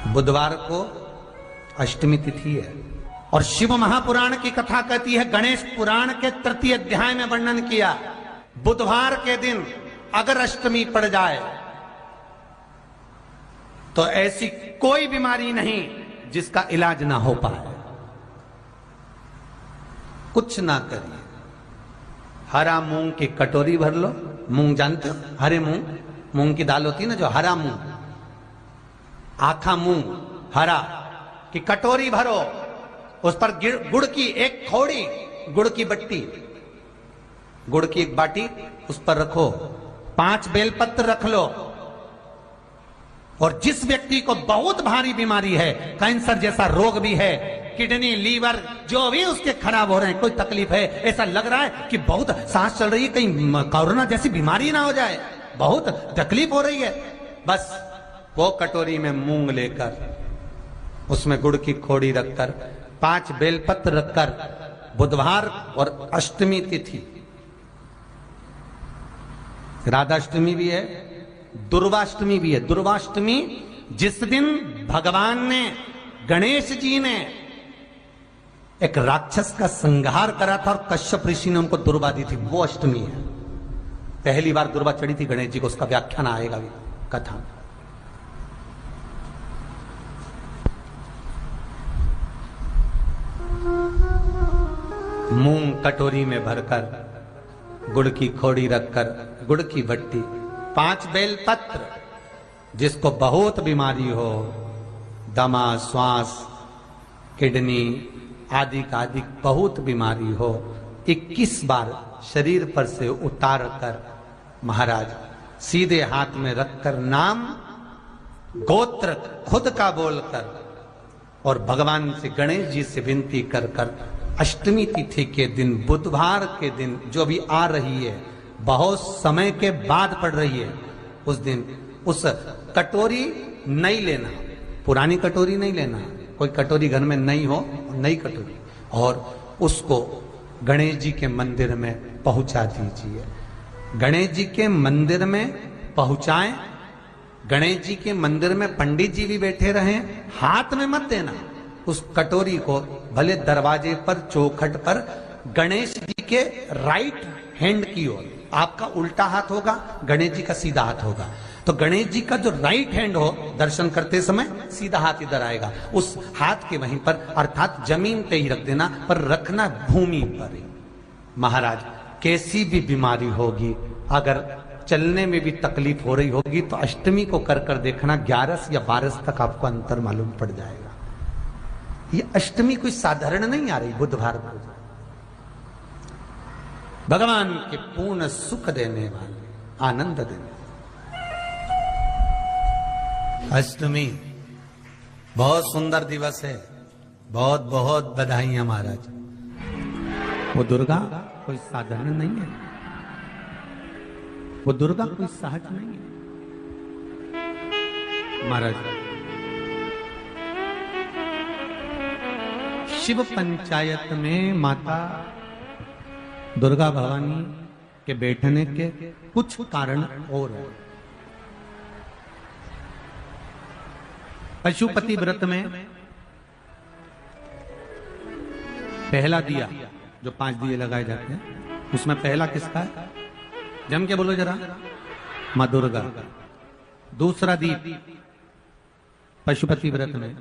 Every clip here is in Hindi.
बुधवार को अष्टमी तिथि है और शिव महापुराण की कथा कहती है, गणेश पुराण के तृतीय अध्याय में वर्णन किया, बुधवार के दिन अगर अष्टमी पड़ जाए तो ऐसी कोई बीमारी नहीं जिसका इलाज ना हो पाए। कुछ ना करिए, हरा मूंग की कटोरी भर लो। मूंग जानते हो? हरे मूंग, मूंग की दाल होती है ना जो, हरा मूंग, आखा मूंग हरा की कटोरी भरो, उस पर गुड़ की एक खौड़ी, गुड़ की बट्टी, गुड़ की एक बाटी उस पर रखो, 5 बेलपत्र रख लो। और जिस व्यक्ति को बहुत भारी बीमारी है, कैंसर जैसा रोग भी है, किडनी लीवर जो भी उसके खराब हो रहे हैं, कोई तकलीफ है, ऐसा लग रहा है कि बहुत सांस चल रही है, कहीं कोरोना जैसी बीमारी ना हो जाए, बहुत तकलीफ हो रही है, बस वो कटोरी में मूंग लेकर उसमें गुड़ की खोड़ी रखकर 5 बेलपत्र रखकर, बुधवार और अष्टमी तिथि, राधाष्टमी भी है, दुर्वाष्टमी भी है। दुर्वाष्टमी जिस दिन भगवान ने, गणेश जी ने एक राक्षस का संहार करा था और कश्यप ऋषि ने उनको दुर्वा दी थी, वो अष्टमी है। पहली बार दुर्वा चढ़ी थी गणेश जी को, उसका व्याख्यान आएगा भी कथा। मूंग कटोरी में भरकर, गुड़ की खोड़ी रखकर, गुड़ की भट्टी, 5 बेलपत्र, जिसको बहुत बीमारी हो, दमा, श्वास, किडनी आदि का आदि बहुत बीमारी हो, 21 बार शरीर पर से उतार कर महाराज सीधे हाथ में रखकर नाम गोत्र खुद का बोलकर और भगवान से, गणेश जी से विनती कर कर अष्टमी तिथि के दिन, बुधवार के दिन जो भी आ रही है, बहुत समय के बाद पड़ रही है, उस दिन उस कटोरी नहीं लेना, पुरानी कटोरी नहीं लेना, कोई कटोरी घर में नहीं हो, नई कटोरी, और उसको गणेश जी के मंदिर में पहुंचा दीजिए। गणेश जी के मंदिर में पहुंचाएं, गणेश जी के मंदिर में पंडित जी भी बैठे रहें, हाथ में मत देना उस कटोरी को, भले दरवाजे पर, चौखट पर, गणेश जी के राइट हैंड की ओर, आपका उल्टा हाथ होगा, गणेश जी का सीधा हाथ होगा, तो गणेश जी का जो राइट हैंड हो, दर्शन करते समय सीधा हाथ इधर आएगा, उस हाथ के वहीं पर, अर्थात जमीन पे ही रख देना, पर रखना भूमि पर ही। महाराज कैसी भी बीमारी होगी, अगर चलने में भी तकलीफ हो रही होगी तो अष्टमी को कर कर देखना, 11 या 12 तक आपको अंतर मालूम पड़ जाएगा। ये अष्टमी कोई साधारण नहीं आ रही, बुधवार को भगवान के पूर्ण सुख देने वाले, आनंद देने, अष्टमी बहुत सुंदर दिवस है, बहुत बहुत बधाइयां महाराज। वो दुर्गा कोई साधारण नहीं है, वो दुर्गा कोई सहज नहीं है महाराज। शिव पंचायत में माता दुर्गा भवानी के बैठने के कुछ कारण और है। पशुपति व्रत में पहला दिया, जो 5 दिए लगाए जाते हैं, उसमें पहला किसका है? जम के बोलो जरा, मां दुर्गा। दूसरा दीप पशुपति व्रत में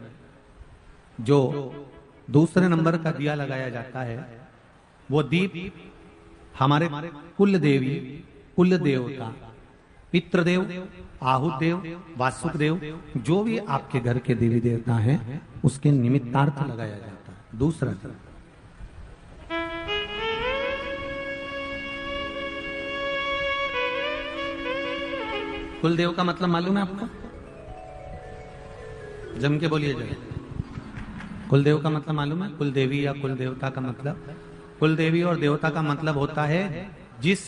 जो दूसरे नंबर का दिया लगाया जाता है, वो दीप हमारे कुल देवी, कुल देवता, पितृदेव, आहुत देव, वासुक देव, जो भी आपके घर के देवी देवता हैं, उसके निमित्तार्थ लगाया जाता है। दूसरा कुल देव का मतलब मालूम है आपको? जम के बोलिए जरा, कुल देव का मतलब मालूम है? कुल देवी या कुल देवता का मतलब, कुल देवी और देवता का मतलब होता है जिस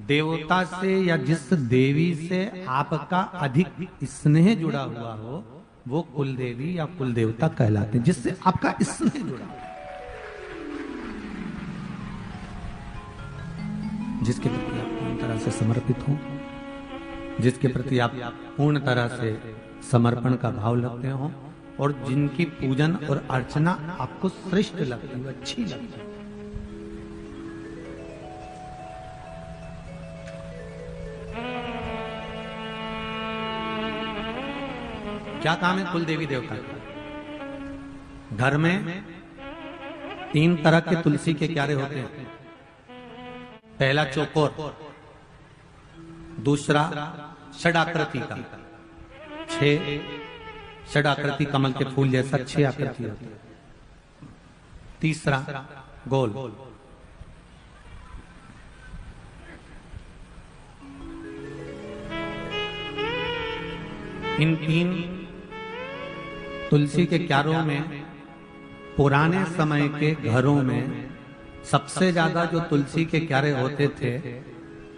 देवता से या जिस देवी से आपका अधिक स्नेह जुड़ा हुआ हो, वो कुल देवी या कुल देवता कहलाते हैं, जिससे आपका स्नेह जुड़ा हो, जिसके प्रति आप पूर्ण तरह से समर्पित हो, जिसके प्रति आप पूर्ण तरह से समर्पण का भाव लगते हो और जिनकी पूजन और अर्चना आपको श्रेष्ठ लगती है, अच्छी लगती है। क्या काम है कुल देवी देवता का? घर में 3 तरह के तुलसी के क्यारे होते हैं। पहला चौकोर, दूसरा षडाकृति का, 6 षडाकृति कमल के फूल जैसा 6 आकृति होती है। तीसरा गोल। इन 3 तुलसी के क्यारों में पुराने समय के घरों में सबसे ज्यादा जो तुलसी के क्यारे होते थे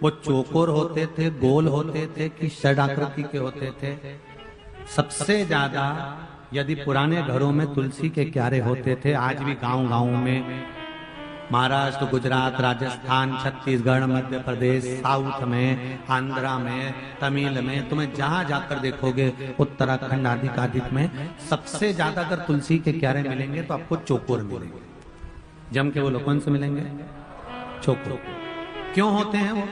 वो चौकोर होते थे, गोल होते थे कि षडाकृति के होते थे। सबसे ज्यादा यदि पुराने घरों में तुलसी के क्यारे होते थे, आज भी गांव-गांव में महाराष्ट्र, गुजरात, राजस्थान, छत्तीसगढ़, मध्य प्रदेश, साउथ में, आंध्रा में, तमिल में, तुम्हें जहां जाकर देखोगे, उत्तराखंड आदि आदि में सबसे ज्यादा अगर तुलसी के क्यारे मिलेंगे तो आपको चौकोर मिलेंगे। जम के वो लोग कौन से मिलेंगे? चौकोर। क्यों होते हैं वो?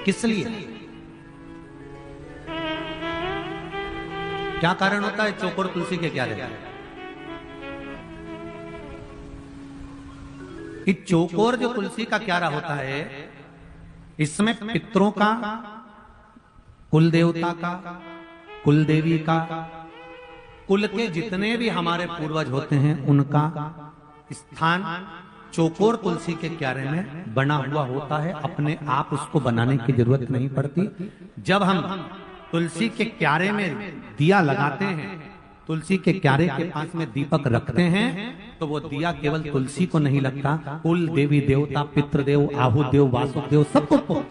किस लिए? क्या कारण होता है चौकोर तुलसी के क्यारे? कि चौकोर जो तुलसी का क्यारा होता है, इसमें पितरों का, कुल देवता का, कुल देवी का, कुल के जितने भी हमारे पूर्वज होते हैं उनका स्थान चौकोर तुलसी के क्यारे में बना हुआ होता है। अपने आप उसको बनाने की जरूरत नहीं पड़ती। जब हम तुलसी के क्यारे में दिया लगाते हैं, तुलसी के क्यारे के पास में दीपक रखते हैं, तो वो दिया केवल तुलसी को नहीं लगता, कुल देवी देवता, पितृदेव, आहुदेव, वासुदेव सबको।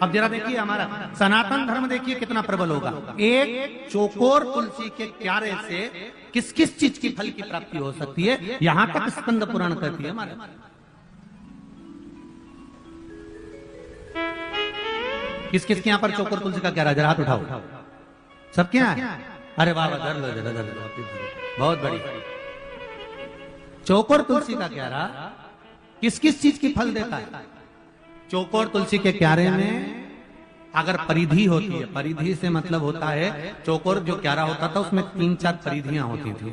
अब जरा देखिए हमारा सनातन धर्म देखिए कितना प्रबल होगा। एक चौकोर तुलसी के क्यारे से किस किस चीज की फल की प्राप्ति हो सकती है, यहां तक स्कंद पुराण कहती है हमारे। किस किस के यहां पर चौकोर तुलसी का क्यारा? जरा हाथ उठाओ। सबके यहां? अरे वाह, धर लो जरा, धर लो, बहुत बड़ी। चौकोर तुलसी का क्यारा किस किस चीज की फल देता है? चौकोर तुलसी के क्यारे में अगर परिधि होती है, परिधि से मतलब होता है चौकोर जो क्यारा होता था उसमें 3-4 परिधियां होती थी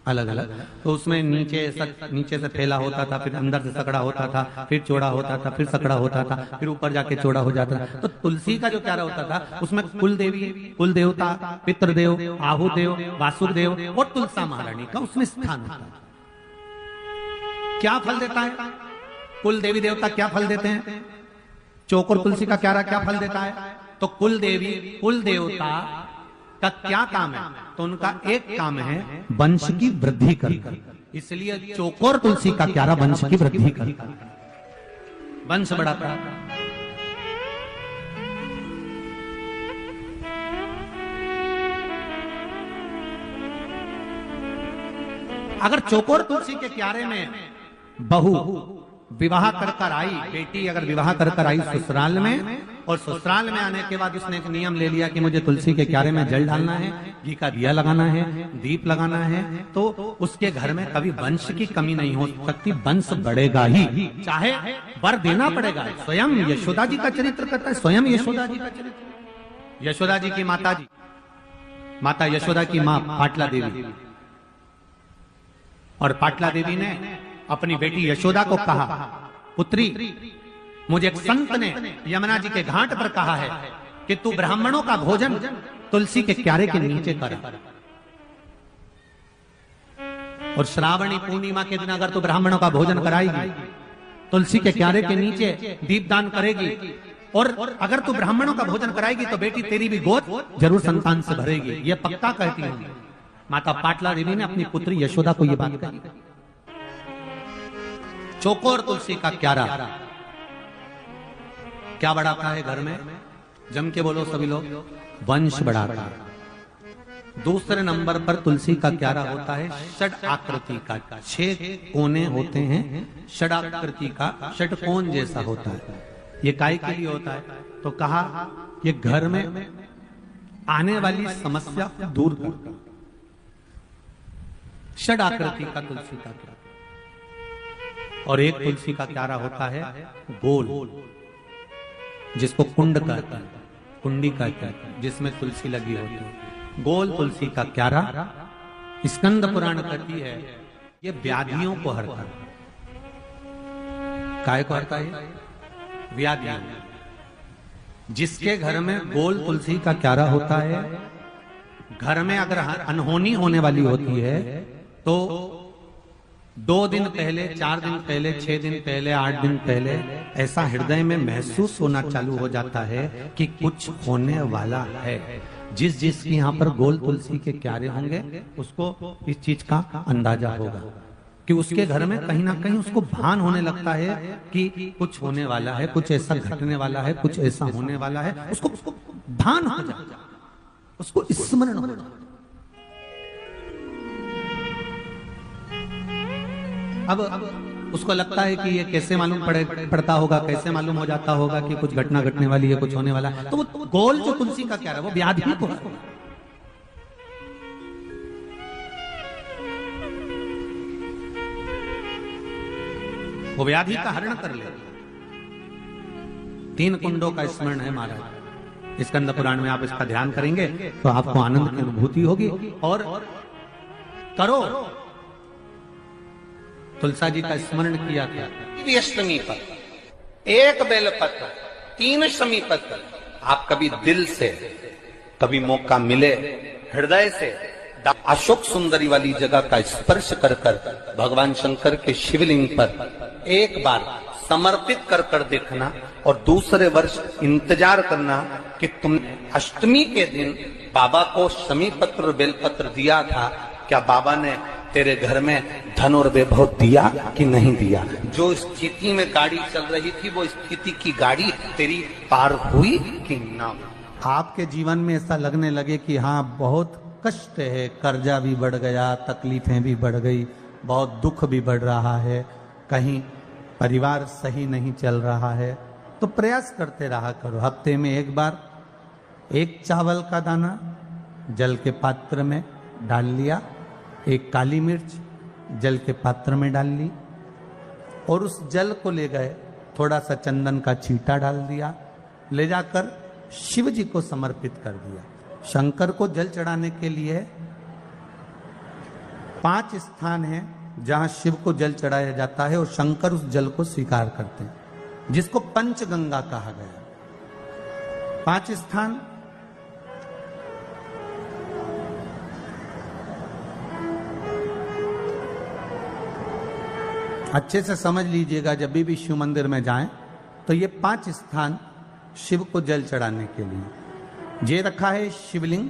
अलग अलग। तो उसमें नीचे से फैला होता था, फिर अंदर से सकड़ा होता था, फिर चौड़ा होता था, फिर सकड़ा होता था, फिर ऊपर जाके चौड़ा हो जाता था। तो तुलसी का जो क्यारा होता था उसमें कुल देवी, कुल देवता, पितृदेव, आहुदेव, वासुदेव और तुलसा महारानी का उसमें स्थान होता है। क्या फल देता है कुल देवी देवता? क्या फल देते हैं? चौकोर तुलसी का क्यारा क्या फल देता है? तो कुल देवी, कुल देवता का क्या काम है? तो उनका एक काम है वंश की वृद्धि करना। इसलिए चौकोर तुलसी का क्यारा वंश की वृद्धि करता, वंश बढ़ाता है। अगर चौकोर तुलसी के क्यारे में बहू विवाह कर आई, बेटी अगर विवाह कर आई ससुराल में, और ससुराल में आने के बाद उसने एक नियम ले लिया कि मुझे तुलसी के क्यारे में जल डालना है, घी का दिया लगाना है, दीप लगाना है, तो उसके घर में कभी वंश की कमी नहीं हो सकती, वंश बढ़ेगा ही, चाहे वर देना पड़ेगा। स्वयं यशोदा जी का चरित्र करता है, स्वयं यशोदा जी का चरित्र। यशोदा जी की माता जी, माता यशोदा की मां पाटला देवी, और पाटला देवी ने अपनी बेटी यशोदा को कहा, पुत्री मुझे एक संत ने यमुना जी के घाट पर कहा है कि तू ब्राह्मणों का भोजन तुलसी के क्यारे के नीचे कर, और श्रावणी पूर्णिमा के दिन अगर तू ब्राह्मणों का भोजन कराएगी, तुलसी के क्यारे के नीचे दीपदान करेगी, और अगर तू ब्राह्मणों का भोजन कराएगी तो बेटी तेरी भी गोद जरूर संतान से भरेगी। ये पक्का कहती हूं। माता पाटला देवी ने अपनी पुत्री यशोदा को यह बात कही। चौकोर तुलसी का क्यारा क्या बढ़ाता है घर में? जम के बोलो सभी लोग, वंश बढ़ाता है। दूसरे नंबर पर तुलसी का क्यारा होता है षड आकृति का, 6 कोने होते हैं, षड आकृति का, षटकोण जैसा होता है। ये काय के लिए होता है? तो कहा ये घर में आने वाली समस्या को दूर करता। षड आकृति का तुलसी का क्यारा। और एक तुलसी का क्यारा होता है गोल, जिसको कुंड कहते हैं, कुंडी कहते हैं, जिसमें तुलसी लगी होती है। गोल तुलसी का क्यारा स्कंद पुराण कहती है ये व्याधियों को हरता है। काय को हरता है? व्याधियों। जिसके घर में गोल तुलसी का क्यारा होता है, घर में अगर अनहोनी होने वाली होती है तो 2 दिन पहले, 4 दिन पहले, 6 दिन पहले, 8 दिन पहले ऐसा हृदय में महसूस होना चालू हो जाता है कि कुछ होने वाला है। जिसकी यहाँ पर गोल तुलसी के क्यारे होंगे उसको इस चीज का अंदाजा होगा कि उसके घर में कहीं ना कहीं उसको भान होने लगता है कि कुछ होने वाला है, कुछ ऐसा घटने वाला है, कुछ ऐसा होने वाला है। उसको भान हो जाता है, उसको स्मरण हो जाता। अब उसको लगता है कि ये कैसे मालूम पड़ता होगा, कैसे मालूम हो जाता होगा कि कुछ घटना घटने वाली है, कुछ होने वाला है। तो वो गोल जो तुलसी का क्यारा वो व्याधि को है। वो व्याधि का हरण कर ले। 3 कुंडों का स्मरण है महाराज। स्कंद पुराण में आप इसका ध्यान करेंगे तो आपको आनंद की अनुभूति होगी। और करो, तुलसा जी का स्मरण किया था। अष्टमी पर 1 बेलपत्र, 3 शमी पत्र। आप कभी दिल से, कभी मौका मिले हृदय से अशोक सुंदरी वाली जगह का स्पर्श कर भगवान शंकर के शिवलिंग पर एक बार समर्पित कर देखना, और दूसरे वर्ष इंतजार करना कि तुम अष्टमी के दिन बाबा को शमी पत्र बेलपत्र दिया था, क्या बाबा ने तेरे घर में धन और वैभव दिया कि नहीं दिया। जो स्थिति में गाड़ी चल रही थी वो स्थिति की गाड़ी तेरी पार हुई कि ना। आपके जीवन में ऐसा लगने लगे कि हाँ बहुत कष्ट है, कर्जा भी बढ़ गया, तकलीफें भी बढ़ गई, बहुत दुख भी बढ़ रहा है, कहीं परिवार सही नहीं चल रहा है, तो प्रयास करते रहा करो। हफ्ते में एक बार 1 चावल का दाना जल के पात्र में डाल लिया, 1 काली मिर्च जल के पात्र में डाल ली, और उस जल को ले गए, थोड़ा सा चंदन का छींटा डाल दिया, ले जाकर शिव जी को समर्पित कर दिया। शंकर को जल चढ़ाने के लिए 5 स्थान हैं जहां शिव को जल चढ़ाया जाता है, और शंकर उस जल को स्वीकार करते हैं, जिसको पंचगंगा कहा गया। 5 स्थान अच्छे से समझ लीजिएगा। जब भी शिव मंदिर में जाएं तो ये 5 स्थान शिव को जल चढ़ाने के लिए ये रखा है। शिवलिंग,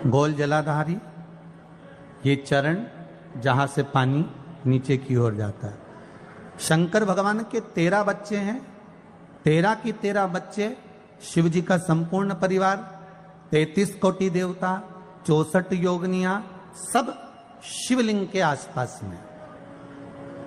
गोल जलाधारी, ये चरण जहां से पानी नीचे की ओर जाता है। शंकर भगवान के 13 बच्चे हैं, 13 की 13 बच्चे, शिव जी का संपूर्ण परिवार, 33 कोटि देवता, 64 योगनियां, सब शिवलिंग के आसपास में।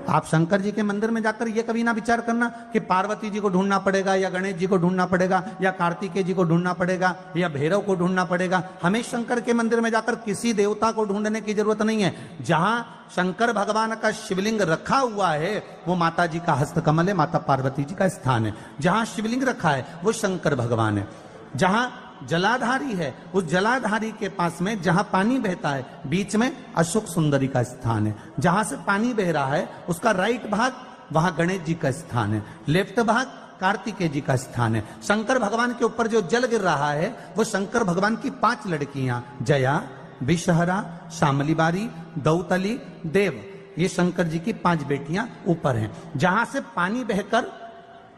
आप शंकर जी के मंदिर में जाकर ये कभी ना विचार करना कि पार्वती जी को ढूंढना पड़ेगा, या गणेश जी को ढूंढना पड़ेगा, या कार्तिकेय जी को ढूंढना पड़ेगा, या भैरव को ढूंढना पड़ेगा। हमें शंकर के मंदिर में जाकर किसी देवता को ढूंढने की जरूरत नहीं है। जहां शंकर भगवान का शिवलिंग रखा हुआ है वो माता जी का हस्तकमल है, माता पार्वती जी का स्थान है। जहां शिवलिंग रखा है वो शंकर भगवान है। जहां जलाधारी है उस जलाधारी के पास में जहां पानी बहता है बीच में अशोक सुंदरी का स्थान है। जहां से पानी बह रहा है उसका राइट भाग वहां गणेश जी का स्थान है, लेफ्ट भाग कार्तिकेय जी का स्थान है। शंकर भगवान के ऊपर जो जल गिर रहा है वो शंकर भगवान की 5 लड़कियां, जया, विषहरा, शामलीबारी, दौतली, देव, ये शंकर जी की 5 बेटियां ऊपर हैं। जहां से पानी बहकर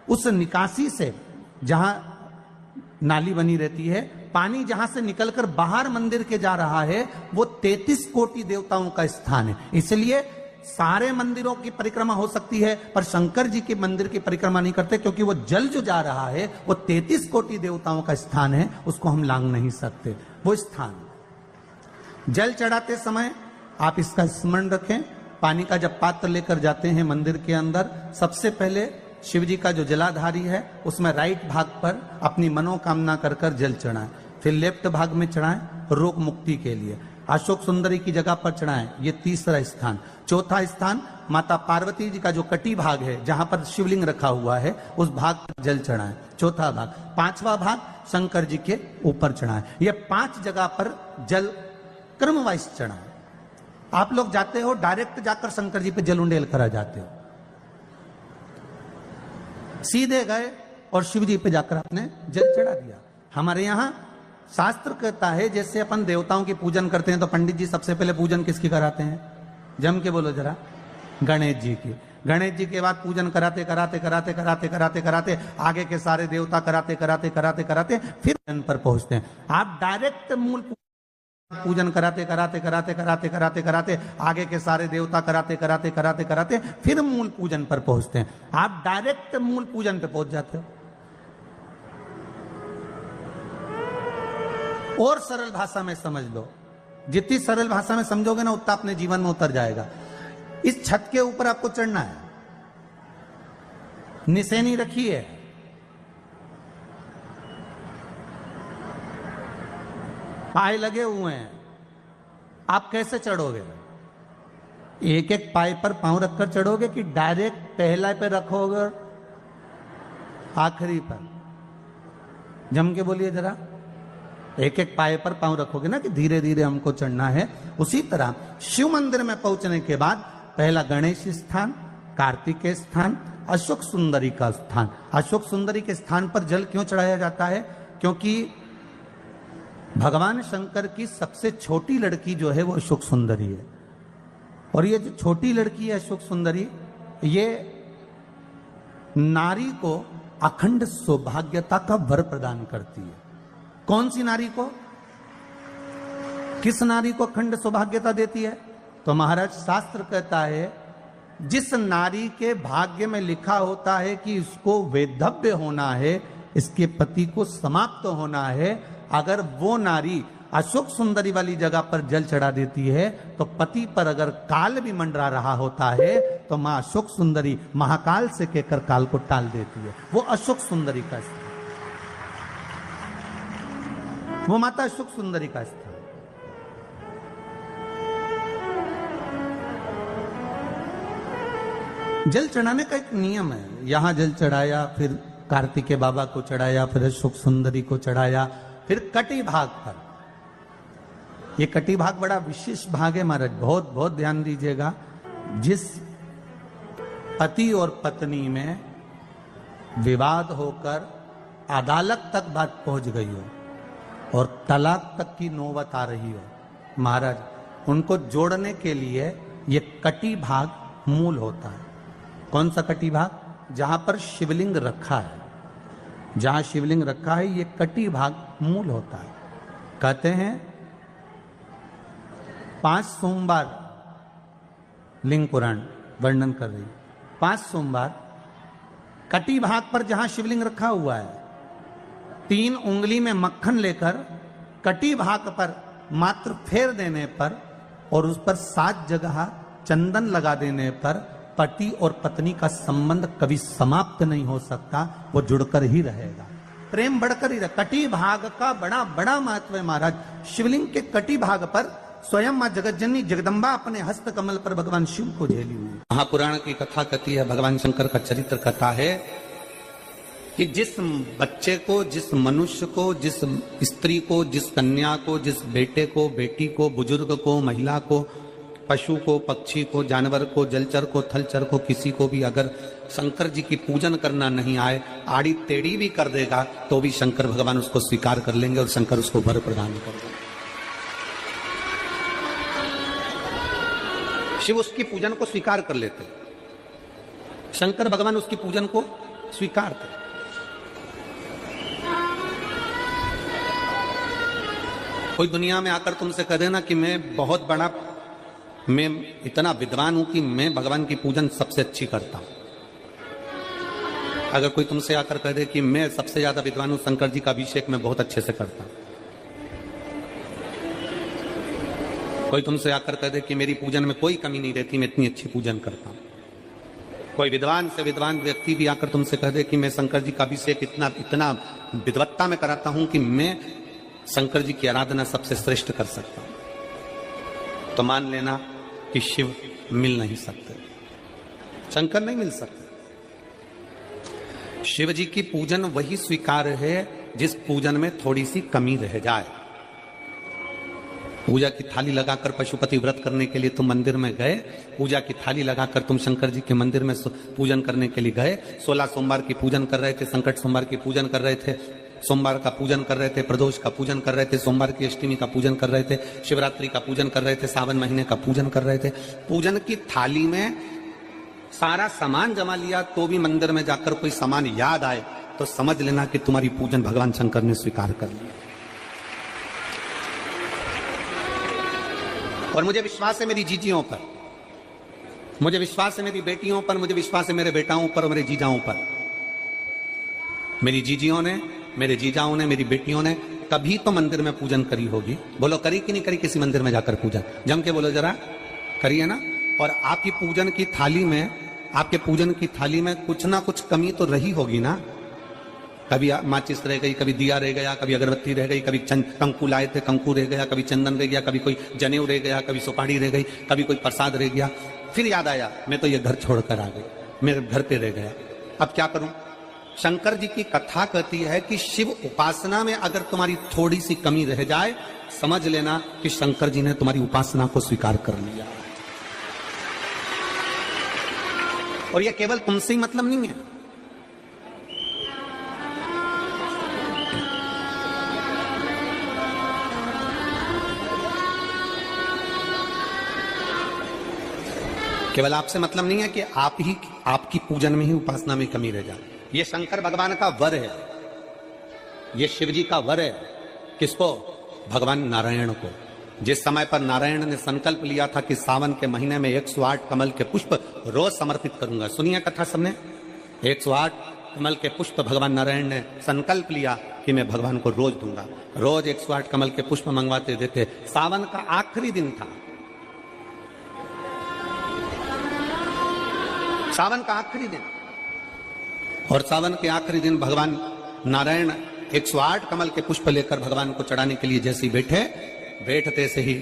उस निकासी से, जहां नाली बनी रहती है, पानी जहां से निकलकर बाहर मंदिर के जा रहा है वो 33 कोटि देवताओं का स्थान है। इसलिए सारे मंदिरों की परिक्रमा हो सकती है, पर शंकर जी के मंदिर की परिक्रमा नहीं करते, क्योंकि वो जल जो जा रहा है वो 33 कोटि देवताओं का स्थान है, उसको हम लांग नहीं सकते। वो स्थान जल चढ़ाते समय आप इसका स्मरण रखें। पानी का जब पात्र लेकर जाते हैं मंदिर के अंदर, सबसे पहले शिव जी का जो जलाधारी है उसमें राइट भाग पर अपनी मनोकामना कर कर जल चढ़ाएं, फिर लेफ्ट भाग में चढ़ाएं रोग मुक्ति के लिए। अशोक सुंदरी की जगह पर चढ़ाएं, ये तीसरा स्थान। चौथा स्थान माता पार्वती जी का जो कटी भाग है जहां पर शिवलिंग रखा हुआ है उस भाग पर जल चढ़ाएं, चौथा भाग। पांचवा भाग शंकर जी के ऊपर चढ़ाएं। ये 5 जगह पर जल क्रम वाइज चढ़ाएं। आप लोग जाते हो डायरेक्ट जाकर शंकर जी पे जल उंडेल करा जाते हो, सीधे गए और शिव जी पे जाकर आपने जल चढ़ा दिया। हमारे यहां शास्त्र कहता है जैसे अपन देवताओं की पूजन करते हैं तो पंडित जी सबसे पहले पूजन किसकी कराते हैं? जम के बोलो जरा, गणेश जी की। गणेश जी के बाद पूजन कराते कराते कराते कराते कराते कराते आगे के सारे देवता कराते कराते कराते कराते फिर जन पर पहुंचते हैं। आप डायरेक्ट मूल पूजन कराते कराते कराते कराते कराते कराते आगे के सारे देवता कराते कराते कराते कराते फिर मूल पूजन पर पहुंचते हैं। आप डायरेक्ट मूल पूजन पे पहुंच जाते हो। और सरल भाषा में समझ लो, जितनी सरल भाषा में समझोगे ना उतना अपने जीवन में उतर जाएगा। इस छत के ऊपर आपको चढ़ना है, निशानी रखी है, पाए लगे हुए हैं, आप कैसे चढ़ोगे? एक एक पाए पर पांव रखकर चढ़ोगे कि डायरेक्ट पहला पे रखोगे और आखिरी पर? जम के बोलिए जरा। एक एक पाए पर पांव रखोगे ना कि धीरे धीरे हमको चढ़ना है। उसी तरह शिव मंदिर में पहुंचने के बाद पहला गणेश स्थान, कार्तिकेय स्थान, अशोक सुंदरी का स्थान। अशोक सुंदरी के स्थान पर जल क्यों चढ़ाया जाता है? क्योंकि भगवान शंकर की सबसे छोटी लड़की जो है वो अशोक सुंदरी है। और ये जो छोटी लड़की है अशोक सुंदरी, ये नारी को अखंड सौभाग्यता का वर प्रदान करती है। कौन सी नारी को? किस नारी को अखंड सौभाग्यता देती है? तो महाराज शास्त्र कहता है जिस नारी के भाग्य में लिखा होता है कि इसको वैधव्य होना है, इसके पति को समाप्त होना है, अगर वो नारी अशोक सुंदरी वाली जगह पर जल चढ़ा देती है तो पति पर अगर काल भी मंडरा रहा होता है तो मां अशोक सुंदरी महाकाल से कहकर काल को टाल देती है। वो अशोक सुंदरी का स्थान, वो माता अशोक सुंदरी का स्थान। जल चढ़ाने का एक नियम है। यहां जल चढ़ाया, फिर कार्तिकेय बाबा को चढ़ाया, फिर अशोक सुंदरी को चढ़ाया, फिर कटी भाग पर। ये कटी भाग बड़ा विशेष भाग है महाराज, बहुत बहुत ध्यान दीजिएगा। जिस पति और पत्नी में विवाद होकर अदालत तक बात पहुंच गई हो और तलाक तक की नौबत आ रही हो, महाराज उनको जोड़ने के लिए ये कटी भाग मूल होता है। कौन सा कटी भाग? जहां पर शिवलिंग रखा है, जहां शिवलिंग रखा है ये कटी भाग मूल होता है। कहते हैं 5 सोमवार लिंग पुराण वर्णन कर रही है, 5 सोमवार कटी भाग पर जहां शिवलिंग रखा हुआ है 3 उंगली में मक्खन लेकर कटी भाग पर मात्र फेर देने पर और उस पर 7 जगह चंदन लगा देने पर पति और पत्नी का संबंध कभी समाप्त नहीं हो सकता, वो जुड़कर ही रहेगा, प्रेम बढ़कर ही रहेगा। कटी भाग का बड़ा बड़ा महत्व है महाराज। शिवलिंग के कटी भाग पर स्वयं मां जगतजननी जगदम्बा अपने हस्त कमल पर भगवान शिव को झेली हुई। महापुराण की कथा कहती है, भगवान शंकर का चरित्र कथा है कि जिस बच्चे को, जिस मनुष्य को, जिस स्त्री को, जिस कन्या को, जिस बेटे को, बेटी को, बुजुर्ग को, महिला को, पशु को, पक्षी को, जानवर को, जलचर को, थलचर को, किसी को भी अगर शंकर जी की पूजन करना नहीं आए, आड़ी टेढ़ी भी कर देगा तो भी शंकर भगवान उसको स्वीकार कर लेंगे और शंकर उसको वर प्रदान कर देंगे। शिव उसकी पूजन को स्वीकार कर लेते, शंकर भगवान उसकी पूजन को स्वीकार कर। कोई दुनिया में आकर तुमसे कह देना कि मैं बहुत बड़ा मैं इतना विद्वान हूं कि मैं भगवान की पूजन सबसे अच्छी करता हूं। अगर कोई तुमसे आकर कह दे कि मैं सबसे ज्यादा विद्वान हूं, शंकर जी का अभिषेक मैं बहुत अच्छे से करता हूं। कोई तुमसे आकर कह दे कि मेरी पूजन में कोई कमी नहीं रहती, मैं इतनी अच्छी पूजन करता हूं। कोई विद्वान से विद्वान व्यक्ति भी आकर तुमसे कह दे कि मैं शंकर जी का अभिषेक इतना विद्वत्ता में कराता हूं कि मैं शंकर जी की आराधना सबसे श्रेष्ठ कर सकता हूं, तो मान लेना कि शिव मिल नहीं सकते, शंकर नहीं मिल सकते। शिव जी की पूजन वही स्वीकार है जिस पूजन में थोड़ी सी कमी रह जाए। पूजा की थाली लगाकर पशुपति व्रत करने के लिए तुम मंदिर में गए, पूजा की थाली लगाकर तुम शंकर जी के मंदिर में पूजन करने के लिए गए, 16 सोमवार की पूजन कर रहे थे, संकट सोमवार की पूजन कर रहे थे, सोमवार का पूजन कर रहे थे, प्रदोष का पूजन कर रहे थे, सोमवार की अष्टमी का पूजन कर रहे थे, शिवरात्रि का पूजन कर रहे थे, सावन महीने का पूजन कर रहे थे। पूजन की थाली में सारा सामान जमा लिया तो भी मंदिर में जाकर कोई सामान याद आए तो समझ लेना कि तुम्हारी पूजन भगवान शंकर ने स्वीकार कर लिया। और मुझे विश्वास है मेरी जीजियों पर, मुझे विश्वास है मेरी बेटियों पर, मुझे विश्वास है मेरे बेटाओं पर और मेरे जीजाओं पर। मेरी जीजियों ने, मेरे जीजाओं ने, मेरी बेटियों ने कभी तो मंदिर में पूजन करी होगी। बोलो करी कि नहीं करी किसी मंदिर में जाकर पूजन? जम के बोलो जरा, करी है ना? और आपकी पूजन की थाली में, आपके पूजन की थाली में कुछ ना कुछ कमी तो रही होगी ना। कभी माचिस रह गई, कभी दिया रह गया, कभी अगरबत्ती रह गई, कभी कंकु लाए थे कंकु रह गया, कभी चंदन रह गया, कभी कोई जनेऊ रह गया, कभी सुपाड़ी रह गई, कभी कोई प्रसाद रह गया। फिर याद आया मैं तो ये घर छोड़कर आ गई, मेरे घर पे रह गया, अब क्या करूं? शंकर जी की कथा कहती है कि शिव उपासना में अगर तुम्हारी थोड़ी सी कमी रह जाए, समझ लेना कि शंकर जी ने तुम्हारी उपासना को स्वीकार कर लिया। और यह केवल तुमसे ही मतलब नहीं है, केवल आपसे मतलब नहीं है कि आप ही आपकी पूजन में ही उपासना में कमी रह जाए। ये शंकर भगवान का वर है, ये शिव जी का वर है। किसको? भगवान नारायण को। जिस समय पर नारायण ने संकल्प लिया था कि सावन के महीने में 108 कमल के पुष्प रोज समर्पित करूंगा। सुनिए कथा सबने, 108 कमल के पुष्प भगवान नारायण ने संकल्प लिया कि मैं भगवान को रोज दूंगा। रोज 108 कमल के पुष्प मंगवाते देते। सावन का आखिरी दिन था, सावन का आखिरी दिन, और सावन के आखिरी दिन भगवान नारायण 108 कमल के पुष्प लेकर भगवान को चढ़ाने के लिए जैसे ही बैठते से ही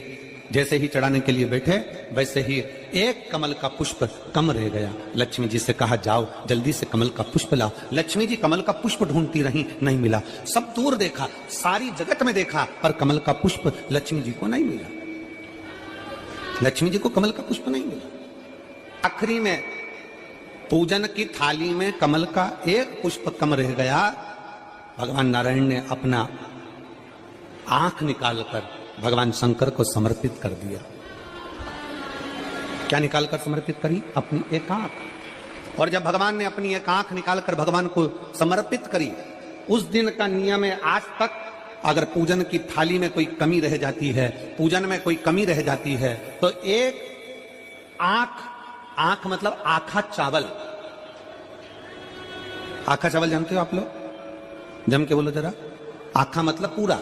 जैसे ही चढ़ाने के लिए बैठे, वैसे ही एक कमल का पुष्प कम रह गया। लक्ष्मी जी से कहा जाओ जल्दी से कमल का पुष्प लाओ। लक्ष्मी जी कमल का पुष्प ढूंढती रही, नहीं मिला। सब दूर देखा, सारी जगत में देखा, पर कमल का पुष्प लक्ष्मी जी को नहीं मिला। लक्ष्मी जी को कमल का पुष्प नहीं मिला। आखिरी में पूजन की थाली में कमल का एक पुष्प कम रह गया। भगवान नारायण ने अपना आंख निकालकर भगवान शंकर को समर्पित कर दिया। क्या निकालकर समर्पित करी? अपनी एक आंख। और जब भगवान ने अपनी एक आंख निकालकर भगवान को समर्पित करी, उस दिन का नियम है आज तक अगर पूजन की थाली में कोई कमी रह जाती है, पूजन में कोई कमी रह जाती है, तो एक आंख मतलब आखा चावल। आखा चावल जानते हो आप लोग? जम के बोलो जरा। आखा मतलब पूरा।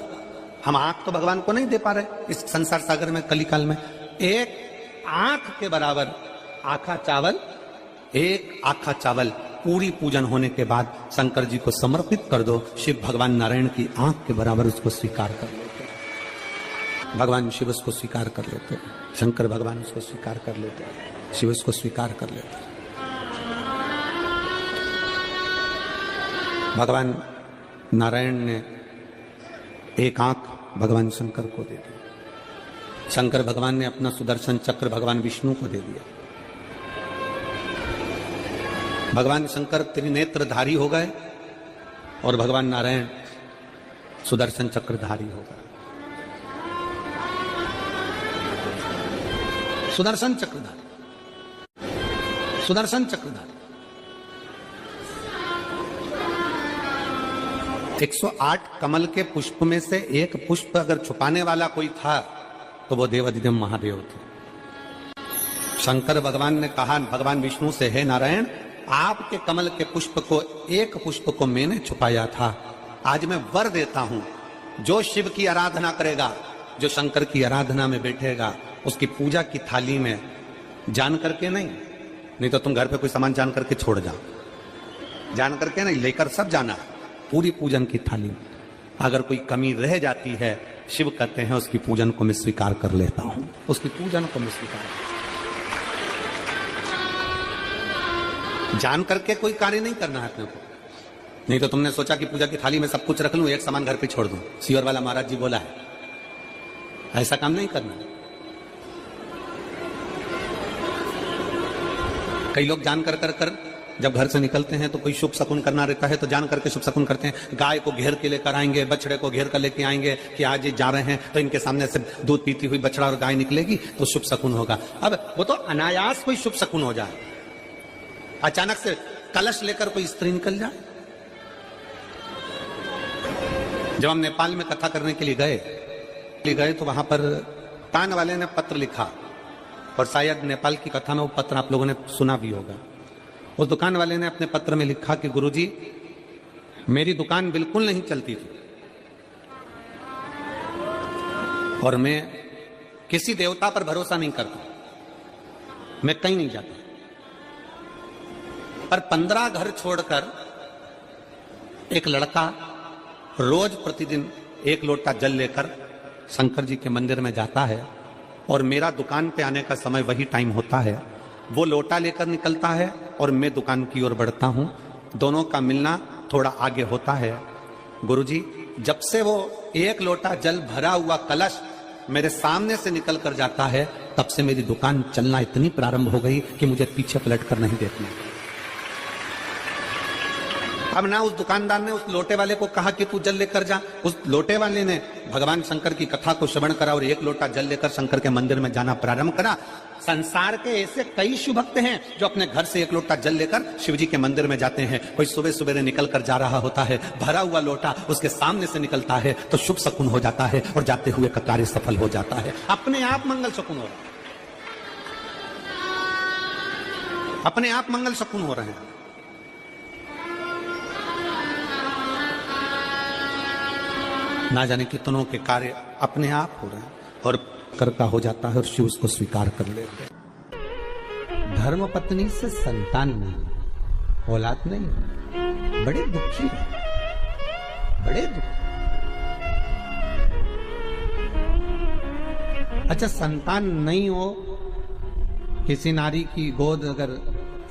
हम आंख तो भगवान को नहीं दे पा रहे इस संसार सागर में, कलिकाल में। एक आंख के बराबर आखा चावल, एक आखा चावल पूरी पूजन होने के बाद शंकर जी को समर्पित कर दो। शिव भगवान नारायण की आंख के बराबर उसको स्वीकार कर लेते, भगवान शिव उसको स्वीकार कर लेते, शंकर भगवान उसको स्वीकार कर लेते, शिव उसको स्वीकार कर लेते। भगवान नारायण ने एक आंख भगवान शंकर को दे दी। शंकर भगवान ने अपना सुदर्शन चक्र भगवान विष्णु को दे दिया। भगवान शंकर त्रिनेत्रधारी हो गए और भगवान नारायण सुदर्शन चक्रधारी हो गए। सुदर्शन चक्रधारी, सुदर्शन चक्रधारी। 108 कमल के पुष्प में से एक पुष्प अगर छुपाने वाला कोई था तो वो देवाधिदेव महादेव थे। शंकर भगवान ने कहा भगवान विष्णु से, हे नारायण, आपके कमल के पुष्प को, एक पुष्प को मैंने छुपाया था, आज मैं वर देता हूं, जो शिव की आराधना करेगा, जो शंकर की आराधना में बैठेगा, उसकी पूजा की थाली में जान करके नहीं तो तुम घर पे कोई सामान जान करके छोड़ जाओ, जान करके नहीं, लेकर सब जाना, पूरी पूजन की थाली में। अगर कोई कमी रह जाती है, शिव कहते हैं उसकी पूजन को मैं स्वीकार कर लेता हूं, उसकी पूजन को मैं स्वीकार, जान करके कोई कार्य नहीं करना है अपने को। नहीं तो तुमने सोचा कि पूजा की थाली में सब कुछ रख लूं, एक सामान घर पे छोड़ दूं, सीवर वाला महाराज जी बोला है, ऐसा काम नहीं करना। कई लोग जान कर जब घर से निकलते हैं तो कोई शुभ शकुन करना रहता है तो जान करके शुभ शकुन करते हैं, गाय को घेर के लेकर आएंगे, बछड़े को घेर कर लेके आएंगे कि आज ये जा रहे हैं तो इनके सामने से दूध पीती हुई बछड़ा और गाय निकलेगी तो शुभ शकुन होगा। अब वो तो अनायास कोई शुभ शकुन हो जाए, अचानक से कलश लेकर कोई स्त्री निकल जाए। जब हम नेपाल में कथा करने के लिए गए तो वहां पर दुकान वाले ने पत्र लिखा, और शायद नेपाल की कथा में वो पत्र आप लोगों ने सुना भी होगा। उस दुकान वाले ने अपने पत्र में लिखा कि गुरुजी, मेरी दुकान बिल्कुल नहीं चलती थी और मैं किसी देवता पर भरोसा नहीं करता, मैं कहीं नहीं जाता, पर 15 घर छोड़कर एक लड़का रोज प्रतिदिन 1 लोटा जल लेकर शंकर जी के मंदिर में जाता है और मेरा दुकान पे आने का समय वही टाइम होता है, वो लोटा लेकर निकलता है और मैं दुकान की ओर बढ़ता हूं, दोनों का मिलना थोड़ा आगे होता है। गुरुजी, जब से वो 1 लोटा जल भरा हुआ कलश मेरे सामने से निकल कर जाता है, तब से मेरी दुकान चलना इतनी प्रारंभ हो गई कि मुझे पीछे पलट कर नहीं देखना। अब ना उस दुकानदार ने उस लोटे वाले को कहा कि तू जल लेकर जा, उस लोटे वाले ने भगवान शंकर की कथा को श्रवण करा और 1 लोटा जल लेकर शंकर के मंदिर में जाना प्रारंभ करा। संसार के ऐसे कई शिव भक्त हैं जो अपने घर से 1 लोटा जल लेकर शिव जी के मंदिर में जाते हैं। कोई सुबह सुबह निकल कर जा रहा होता है, भरा हुआ लोटा उसके सामने से निकलता है तो शुभ शकुन हो जाता है और जाते हुए का कार्य सफल हो जाता है, अपने आप मंगल शकुन हो रहा है, अपने आप मंगल शकुन हो रहे हैं। ना जाने कितनों के कार्य अपने आप हो रहे हैं और करता हो जाता है और शिव उसको स्वीकार कर लेते हैं। धर्म पत्नी से संतान नहीं, औलाद नहीं, बड़े दुखी है, बड़े दुखी। अच्छा, संतान नहीं हो, किसी नारी की गोद, अगर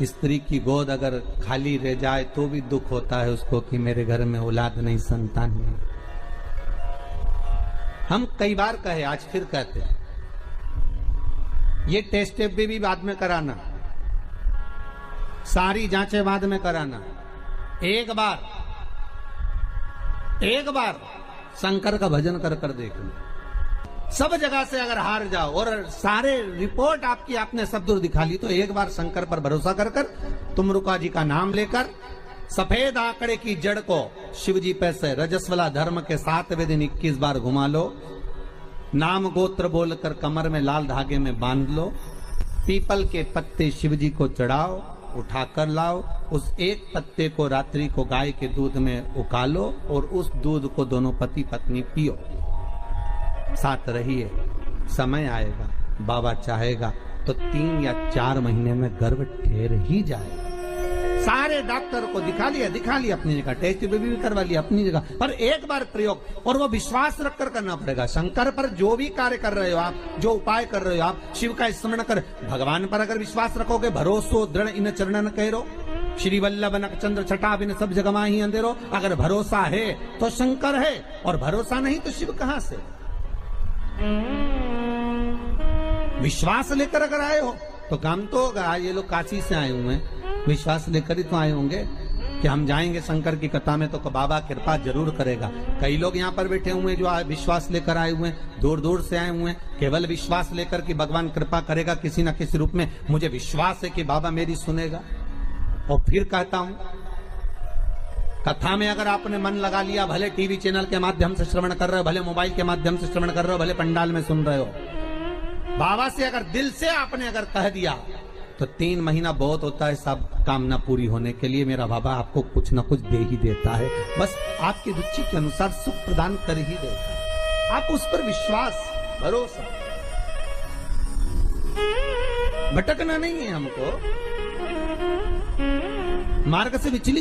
स्त्री की गोद अगर खाली रह जाए तो भी दुख होता है उसको कि मेरे घर में औलाद नहीं, संतान नहीं। हम कई बार कहे, आज फिर कहते हैं, ये टेस्ट भी बाद में कराना, सारी जांचें बाद में कराना, एक बार शंकर का भजन कर कर देख लो। सब जगह से अगर हार जाओ और सारे रिपोर्ट आपकी आपने सब दूर दिखा ली, तो एक बार शंकर पर भरोसा कर कर तुम रुका जी का नाम लेकर सफेद आंकड़े की जड़ को शिवजी पे से रजस्वला धर्म के 7वें दिन 21 बार घुमा लो, नाम गोत्र बोलकर कमर में लाल धागे में बांध लो, पीपल के पत्ते शिवजी को चढ़ाओ, उठाकर लाओ, उस एक पत्ते को रात्रि को गाय के दूध में उकालो और उस दूध को दोनों पति पत्नी पियो, साथ रहिए। समय आएगा, बाबा चाहेगा तो 3 या 4 महीने में गर्भ ठहर ही जाएगा। सारे डॉक्टर को दिखा लिया अपनी जगह, टेस्ट भी करवा लिया अपनी जगह, पर एक बार प्रयोग, और वो विश्वास रखकर करना पड़ेगा। शंकर पर जो भी कार्य कर रहे हो आप, जो उपाय कर रहे हो आप, शिव का स्मरण कर, भगवान पर अगर विश्वास रखोगे, भरोसो दृढ़ इन चरणन कहो, श्री वल्लभ नखचंद्र छटा बिन सब जगमा ही अंधेरो। अगर भरोसा है तो शंकर है, और भरोसा नहीं तो शिव कहां से। विश्वास लेकर अगर आए हो तो काम तो होगा। ये लोग काशी से आए हुए हैं, विश्वास लेकर ही तो आए होंगे कि हम जाएंगे शंकर की कथा में तो बाबा कृपा जरूर करेगा। कई लोग यहाँ पर बैठे हुए हैं जो विश्वास लेकर आए हुए हैं, दूर दूर से आए हुए हैं, केवल विश्वास लेकर कि भगवान कृपा करेगा किसी न किसी रूप में, मुझे विश्वास है कि बाबा मेरी सुनेगा। और फिर कहता हूं, कथा में अगर आपने मन लगा लिया, भले टीवी चैनल के माध्यम से श्रवण कर रहे हो, भले मोबाइल के माध्यम से श्रवण कर रहे हो, भले पंडाल में सुन रहे हो, बाबा से अगर दिल से आपने अगर कह दिया तो 3 महीना बहुत होता है सब कामना पूरी होने के लिए। मेरा बाबा आपको कुछ ना कुछ दे ही देता है, बस आपकी रुचि के अनुसार सुख प्रदान कर ही देता है। आप उस पर विश्वास भरोसा, भटकना नहीं है हमको, मार्ग से विचलित